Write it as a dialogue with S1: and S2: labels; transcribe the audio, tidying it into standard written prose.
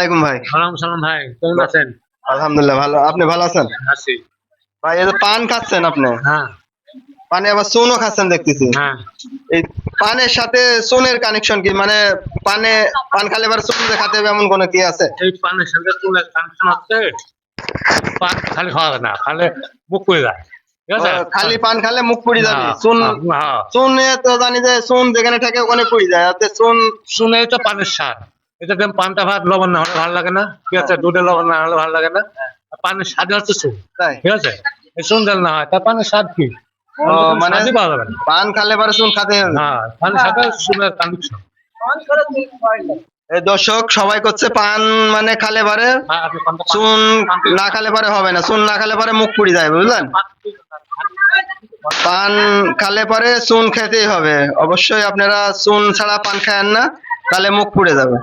S1: আলাইকুম ভাই।
S2: সালাম সালাম ভাই, কেমন আছেন?
S1: আলহামদুলিল্লাহ ভালো। আপনি ভালো আছেন?
S2: আছি।
S1: ভাই এই যে পান খাচ্ছেন আপনি,
S2: হ্যাঁ
S1: পানে আবার চুনও খাচ্ছেন দেখতেছি।
S2: হ্যাঁ,
S1: এই পানের সাথে চুনের কানেকশন কি? মানে পানে পান খালে এবার চুন দিয়ে খাতে হবে এমন কোনো কি আছে?
S2: এই পানের সাথে চুলের কানেকশন আছে। পান খালি খাওয়া যায় না, খালে মুখ পুড়ে যায়। ঠিক
S1: ও,
S2: আছে?
S1: খালি পান খালে মুখ পুড়ে যাবে।
S2: হ্যাঁ,
S1: চুন
S2: হ্যাঁ।
S1: চুনে তো জানি যে চুন যেখানে থাকে ওখানে পুড়ে যায়। আর চুন
S2: শুনেই তো পানের স্বাদ। এটা কেমন পানটা ভাত লবণ না হলে ভালো লাগে না, ঠিক আছে? দুধে লবণ না হলে ভালো লাগে না। আর পানের স্বাদ হচ্ছে চুন,
S1: তাই।
S2: ঠিক আছে? এই চুন দিলে না হয়, তার পানের স্বাদ কি?
S1: ও
S2: পান তো কোনো
S1: মানে
S2: স্বাদই পাওয়া যাবে না।
S1: পান খালে পরে চুন খাতে হবে।
S2: হ্যাঁ, পানের সাথে চুনের কানেকশন।
S1: এই দর্শক সবাই করছে পান মানে খালে পারে
S2: হ্যাঁ, আপনি পানটা
S1: চুন না খালে পারে হবে না, চুন না খালে পারে মুখ পুড়ে যায়, বুঝলেন? পান খালে পরে চুন খেতেই হবে অবশ্যই। আপনারা চুন ছাড়া পান খায়েন না, তাহলে মুখ পুড়ে যাবে।